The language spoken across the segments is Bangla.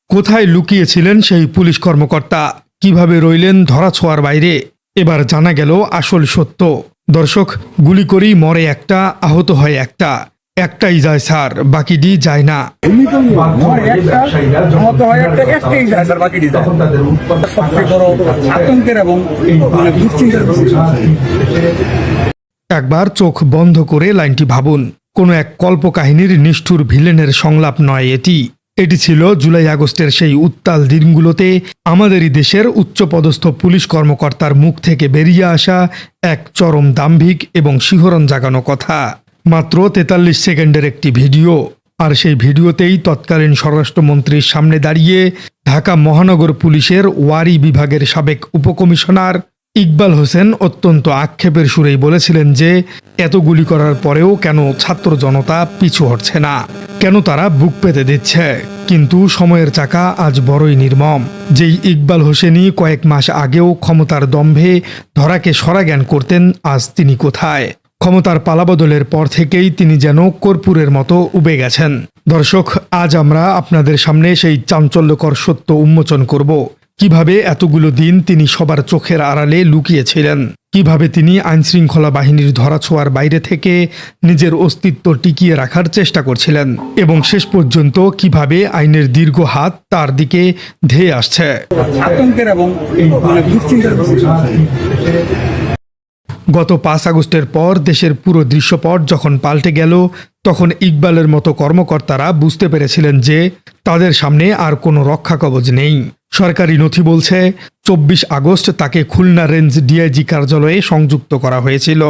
কোথায় লুকিয়েছিলেন সেই পুলিশ কর্মকর্তা? কিভাবে রইলেন ধরাছোঁয়ার বাইরে? এবার জানা গেল আসল সত্য। দর্শক, গুলি করেই মরে একটা, আহত হয় একটা। একটাই যায় স্যার, বাকিটি যায় না। একবার চোখ বন্ধ করে লাইনটি ভাবুন। কোনো এক কল্পকাহিনীর নিষ্ঠুর ভিলেনের সংলাপ নয় এটি। এটি ছিল জুলাই আগস্টের সেই উত্তাল দিনগুলোতে আমাদেরই দেশের উচ্চপদস্থ পুলিশ কর্মকর্তার মুখ থেকে বেরিয়ে আসা এক চরম দাম্ভিক এবং শিহরণ জাগানো কথা। মাত্র ৪৩ সেকেন্ডের একটি ভিডিও। আর সেই ভিডিওতেই তৎকালীন স্বরাষ্ট্রমন্ত্রীর সামনে দাঁড়িয়ে ঢাকা মহানগর পুলিশের ওয়ারি বিভাগের সাবেক উপকমিশনার ইকবাল হোসেন অত্যন্ত আক্ষেপের সুরেই বলেছিলেন যে এত গুলি করার পরেও কেন ছাত্র জনতা পিছু হটছে না, কেন তারা বুক পেতে দিচ্ছে। কিন্তু সময়ের চাকা আজ বড়ই নির্মম। যেই ইকবাল হোসেনই কয়েক মাস আগেও ক্ষমতার দম্ভে ধরাকে সরাজ্ঞান করতেন, আজ তিনি কোথায়? ক্ষমতার পালাবদলের পর থেকেই তিনি যেন কর্পূরের মতো উবে গেছেন। দর্শক, আজ আমরা আপনাদের সামনে সেই চাঞ্চল্যকর সত্য উন্মোচন করব। কিভাবে এতগুলো দিন তিনি সবার চোখের আড়ালে লুকিয়েছিলেন, কিভাবে তিনি আইনশৃঙ্খলা বাহিনীর ধরাছোঁয়ার বাইরে থেকে নিজের অস্তিত্ব টিকিয়ে রাখার চেষ্টা করছিলেন, এবং শেষ পর্যন্ত কিভাবে আইনের দীর্ঘ হাত তার দিকে ধেয়ে আসছে। গত ৫ আগস্টের পর দেশের পুরো দৃশ্যপট যখন পাল্টে গেল, তখন ইকবালের মতো কর্মকর্তারা বুঝতে পেরেছিলেন যে তাদের সামনে আর কোনো রক্ষা কবচ নেই। সরকারি নথি বলছে ২৪ আগস্ট তাকে খুলনা রেঞ্জ ডিআইজি কার্যালয়ে সংযুক্ত করা হয়েছিল,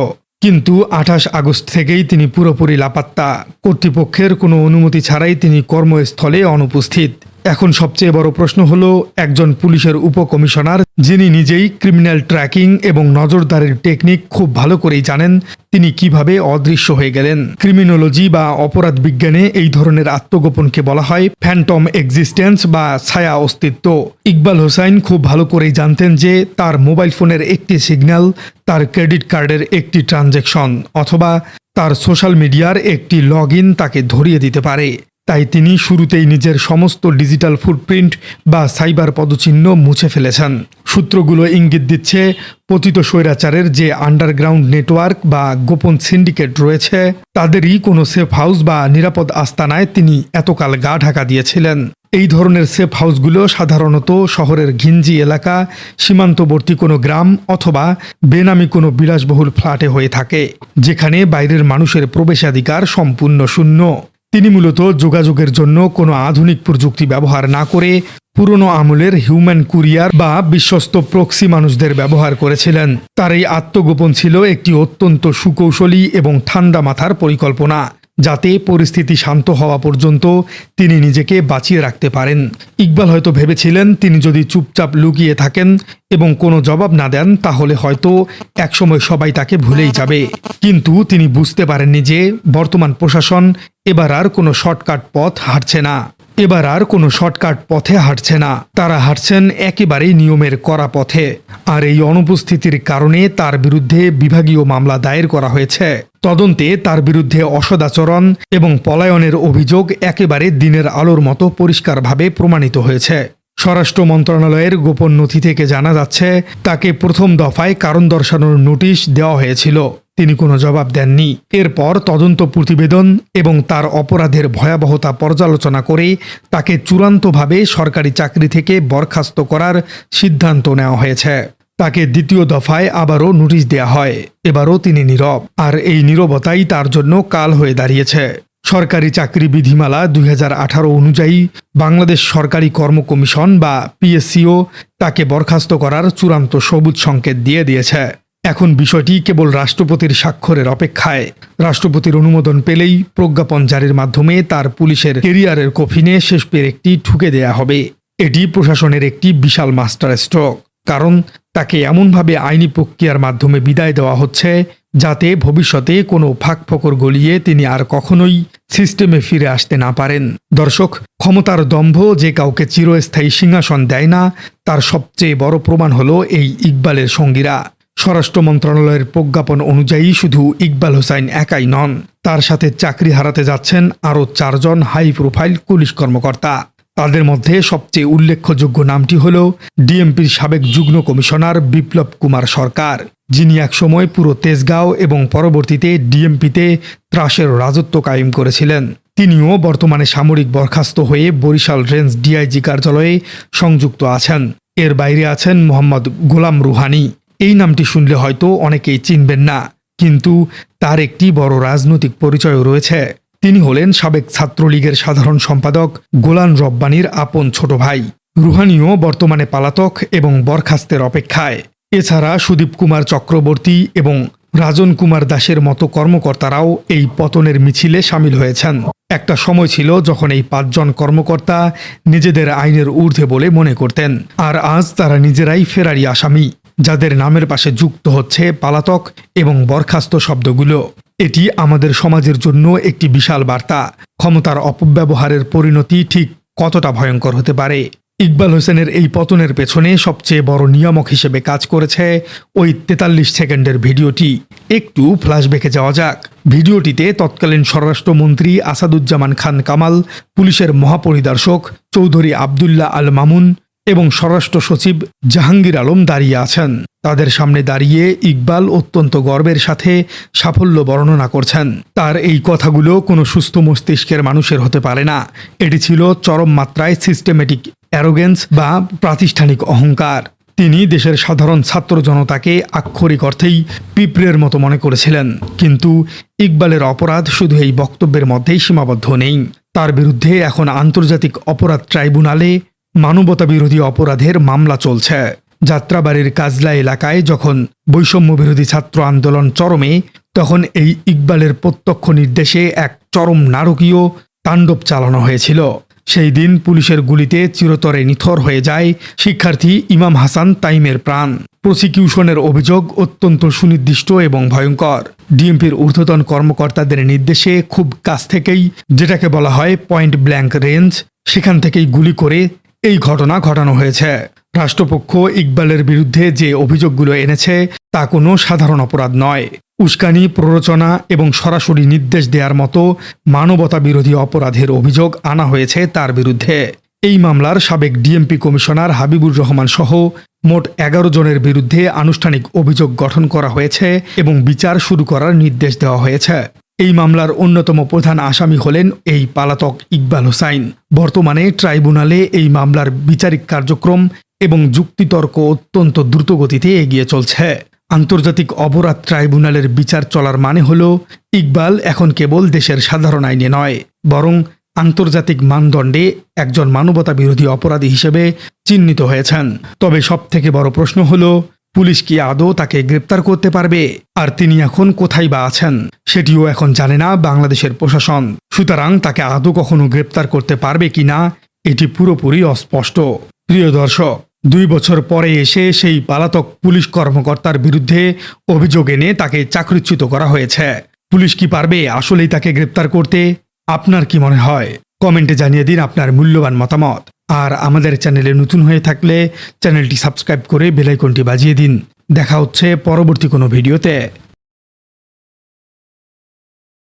কিন্তু ২৮ আগস্ট থেকেই তিনি পুরোপুরি লাপাত্তা। কর্তৃপক্ষের কোনো অনুমতি ছাড়াই তিনি কর্মস্থলে অনুপস্থিত। এখন সবচেয়ে বড় প্রশ্ন হলো, একজন পুলিশের উপকমিশনার যিনি নিজেই ক্রিমিনাল ট্র্যাকিং এবং নজরদারির টেকনিক খুব ভালো করেই জানেন, তিনি কিভাবে অদৃশ্য হয়ে গেলেন। ক্রিমিনোলজি বা অপরাধ বিজ্ঞানে এই ধরনের আত্মগোপনকে বলা হয় ফ্যান্টম এক্সিস্টেন্স বা ছায়া অস্তিত্ব। ইকবাল হোসেন খুব ভালো করেই জানতেন যে তার মোবাইল ফোনের একটি সিগন্যাল, তার ক্রেডিট কার্ডের একটি ট্রানজ্যাকশন অথবা তার সোশ্যাল মিডিয়ার একটি লগ ইন তাকে ধরিয়ে দিতে পারে। তাই তিনি শুরুতেই নিজের সমস্ত ডিজিটাল ফুটপ্রিন্ট বা সাইবার পদচিহ্ন মুছে ফেলেছেন। সূত্রগুলো ইঙ্গিত দিচ্ছে পতিত স্বৈরাচারের যে আন্ডারগ্রাউন্ড নেটওয়ার্ক বা গোপন সিন্ডিকেট রয়েছে, তাদেরই কোনো সেফ হাউস বা নিরাপদ আস্তানায় তিনি এতকাল গা ঢাকা দিয়েছিলেন। এই ধরনের সেফ হাউসগুলো সাধারণত শহরের ঘিঞ্জি এলাকা, সীমান্তবর্তী কোনো গ্রাম অথবা বেনামি কোনো বিলাসবহুল ফ্ল্যাটে হয়ে থাকে, যেখানে বাইরের মানুষের প্রবেশাধিকার সম্পূর্ণ শূন্য। তিনি মূলত যোগাযোগের জন্য কোনো আধুনিক প্রযুক্তি ব্যবহার না করে পুরনো আমলের হিউম্যান কুরিয়ার বা বিশ্বস্ত প্রক্সি মানুষদের ব্যবহার করেছিলেন। তার এই আত্মগোপন ছিল একটি অত্যন্ত সুকৌশলী এবং ঠান্ডা মাথার পরিকল্পনা, যাতে পরিস্থিতি শান্ত হওয়া পর্যন্ত তিনি নিজেকে বাঁচিয়ে রাখতে পারেন। ইকবাল হয়তো ভেবেছিলেন তিনি যদি চুপচাপ লুকিয়ে থাকেন এবং কোনো জবাব না দেন, তাহলে হয়তো একসময় সবাই তাকে ভুলেই যাবে। কিন্তু তিনি বুঝতে পারেননি যে বর্তমান প্রশাসন এবার আর কোনো শর্টকাট পথ হাঁটছে না। তারা হাঁটছেন একেবারেই নিয়মের কড়া পথে। আর এই অনুপস্থিতির কারণে তার বিরুদ্ধে বিভাগীয় মামলা দায়ের করা হয়েছে। তদন্তে তার বিরুদ্ধে অসদাচরণ এবং পলায়নের অভিযোগ একেবারে দিনের আলোর মতো পরিষ্কারভাবে প্রমাণিত হয়েছে। স্বরাষ্ট্র মন্ত্রণালয়ের গোপন নথি থেকে জানা যাচ্ছে, তাকে প্রথম দফায় কারণ দর্শানোর নোটিশ দেওয়া হয়েছিল, তিনি কোনো জবাব দেননি। এরপর তদন্ত প্রতিবেদন এবং তার অপরাধের ভয়াবহতা পর্যালোচনা করে তাকে চূড়ান্তভাবে সরকারি চাকরি থেকে বরখাস্ত করার সিদ্ধান্ত নেওয়া হয়েছে। তাকে দ্বিতীয় দফায় আবারও নোটিশ দেওয়া হয়। এবারও তিনি নীরব, আর এই নীরবতাই তার জন্য কাল হয়ে দাঁড়িয়েছে। সরকারি চাকরি বিধিমালা ২০১৮ অনুযায়ী বাংলাদেশ সরকারি কর্ম কমিশন বা পিএসসিও তাকে বরখাস্ত করার চূড়ান্ত সবুজ সংকেত দিয়ে দিয়েছে। এখন বিষয়টি কেবল রাষ্ট্রপতির স্বাক্ষরের অপেক্ষায়। রাষ্ট্রপতির অনুমোদন পেলেই প্রজ্ঞাপন জারির মাধ্যমে তার পুলিশের কেরিয়ারের কফিনে শেষ পেরেকটি ঠুকে দেয়া হবে। এটি প্রশাসনের একটি বিশাল মাস্টার স্ট্রোক, কারণ তাকে এমনভাবে আইনি প্রক্রিয়ার মাধ্যমে বিদায় দেওয়া হচ্ছে যাতে ভবিষ্যতে কোনো ফাঁকফোকর গলিয়ে তিনি আর কখনোই সিস্টেমে ফিরে আসতে না পারেন। দর্শক, ক্ষমতার দম্ভ যে কাউকে চিরস্থায়ী সিংহাসন দেয় না, তার সবচেয়ে বড় প্রমাণ হলো এই ইকবালের সঙ্গীরা। স্বরাষ্ট্র মন্ত্রণালয়ের প্রজ্ঞাপন অনুযায়ী শুধু ইকবাল হোসেন একাই নন, তার সাথে চাকরি হারাতে যাচ্ছেন আরও ৪ জন হাই প্রোফাইল পুলিশ কর্মকর্তা। তাদের মধ্যে সবচেয়ে উল্লেখযোগ্য নামটি হল ডিএমপির সাবেক যুগ্ম কমিশনার বিপ্লব কুমার সরকার, যিনি একসময় পুরো তেজগাঁও এবং পরবর্তীতে ডিএমপিতে ত্রাসের রাজত্ব কায়েম করেছিলেন। তিনিও বর্তমানে সামরিক বরখাস্ত হয়ে বরিশাল রেঞ্জ ডিআইজি কার্যালয়ে সংযুক্ত আছেন। এর বাইরে আছেন মোহাম্মদ গোলাম রুহানি। এই নামটি শুনলে হয়তো অনেকেই চিনবেন না, কিন্তু তার একটি বড় রাজনৈতিক পরিচয় রয়েছে। তিনি হলেন সাবেক ছাত্রলীগের সাধারণ সম্পাদক গোলান রব্বানীর আপন ছোট ভাই। রুহানিও বর্তমানে পলাতক এবং বরখাস্তের অপেক্ষায়। এছাড়া সুদীপ কুমার চক্রবর্তী এবং রাজন কুমার দাসের মতো কর্মকর্তারাও এই পতনের মিছিলে সামিল হয়েছেন। একটা সময় ছিল যখন এই 5 জন কর্মকর্তা নিজেদের আইনের ঊর্ধ্বে বলে মনে করতেন, আর আজ তারা নিজেরাই ফেরারি আসামি, যাদের নামের পাশে যুক্ত হচ্ছে পলাতক এবং বরখাস্ত শব্দগুলো। এটি আমাদের সমাজের জন্য একটি বিশাল বার্তা। ক্ষমতার অপব্যবহারের পরিণতি ঠিক কতটা ভয়ঙ্কর হতে পারে। ইকবাল হোসেনের এই পতনের পেছনে সবচেয়ে বড় নিয়ামক হিসেবে কাজ করেছে ওই 43 সেকেন্ডের ভিডিওটি। একটু ফ্ল্যাশব্যাকে যাওয়া যাক। ভিডিওটিতে তৎকালীন স্বরাষ্ট্রমন্ত্রী আসাদুজ্জামান খান কামাল, পুলিশের মহাপরিদর্শক চৌধুরী আবদুল্লাহ আল মামুন এবং স্বরাষ্ট্র সচিব জাহাঙ্গীর আলম দাঁড়িয়ে আছেন। তাদের সামনে দাঁড়িয়ে ইকবাল অত্যন্ত গর্বের সাথে সাফল্য বর্ণনা করছেন। তার এই কথাগুলো কোনো সুস্থ মস্তিষ্কের মানুষের হতে পারে না। এটি ছিল চরম মাত্রায় সিস্টেমেটিক অ্যারোগেন্স বা প্রাতিষ্ঠানিক অহংকার। তিনি দেশের সাধারণ ছাত্র জনতাকে আক্ষরিক অর্থেই পিঁপড়ের মতো মনে করেছিলেন। কিন্তু ইকবালের অপরাধ শুধু এই বক্তব্যের মধ্যেই সীমাবদ্ধ নেই। তার বিরুদ্ধে এখন আন্তর্জাতিক অপরাধ ট্রাইব্যুনালে মানবতা বিরোধী অপরাধের মামলা চলছে। যাত্রাবাড়ির কাজলা এলাকায় যখন বৈষম্য বিরোধী ছাত্র আন্দোলন চরমে, তখন এই ইকবালের প্রত্যক্ষ নির্দেশে এক চরম নারকীয় তাণ্ডব চালানো হয়েছিল। সেই দিন পুলিশের গুলিতে চিরতরে নিথর হয়ে যায় শিক্ষার্থী ইমাম হাসান তাইমের প্রাণ। প্রসিকিউশনের অভিযোগ অত্যন্ত সুনির্দিষ্ট এবং ভয়ঙ্কর। ডিএমপির ঊর্ধ্বতন কর্মকর্তাদের নির্দেশে খুব কাছ থেকেই, যেটাকে বলা হয় পয়েন্ট ব্ল্যাঙ্ক রেঞ্জ, সেখান থেকেই গুলি করে এই ঘটনা ঘটানো হয়েছে। রাষ্ট্রপক্ষ ইকবালের বিরুদ্ধে যে অভিযোগগুলো এনেছে তা কোনো সাধারণ অপরাধ নয়। উস্কানি, প্ররোচনা এবং সরাসরি নির্দেশ দেওয়ার মতো মানবতা বিরোধী অপরাধের অভিযোগ আনা হয়েছে তার বিরুদ্ধে। এই মামলার সাবেক ডিএমপি কমিশনার হাবিবুর রহমান সহ মোট 11 জনের বিরুদ্ধে আনুষ্ঠানিক অভিযোগ গঠন করা হয়েছে এবং বিচার শুরু করার নির্দেশ দেওয়া হয়েছে। এই মামলার অন্যতম প্রধান আসামি হলেন এই পলাতক ইকবাল হোসাইন। বর্তমানে ট্রাইব্যুনালে এই মামলার বিচারিক কার্যক্রম এবং যুক্তিতর্ক অত্যন্ত দ্রুতগতিতে এগিয়ে চলছে। আন্তর্জাতিক অপরাধ ট্রাইব্যুনালের বিচার চলার মানে হল ইকবাল এখন কেবল দেশের সাধারণ আইনে নয়, বরং আন্তর্জাতিক মানদণ্ডে একজন মানবতা বিরোধী অপরাধী হিসেবে চিহ্নিত হয়েছেন। তবে সবথেকে বড় প্রশ্ন হল, পুলিশ কি আদৌ তাকে গ্রেপ্তার করতে পারবে? আর তিনি এখন কোথায় বা আছেন সেটিও এখন জানে না বাংলাদেশের প্রশাসন। সুতরাং তাকে আদৌ কখনো গ্রেপ্তার করতে পারবে কিনা এটি পুরোপুরি অস্পষ্ট। প্রিয় দর্শক, 2 বছর পরে এসে সেই পলাতক পুলিশ কর্মকর্তার বিরুদ্ধে অভিযোগ এনে তাকে চাকরিচ্যুত করা হয়েছে। পুলিশ কি পারবে আসলেই তাকে গ্রেপ্তার করতে? আপনার কি মনে হয়? কমেন্টে জানিয়ে দিন আপনার মূল্যবান মতামত। আর আমাদের চ্যানেলে নতুন হয়ে থাকলে চ্যানেলটি সাবস্ক্রাইব করে বেল আইকনটি বাজিয়ে দিন। দেখা হচ্ছে পরবর্তী কোনো ভিডিওতে।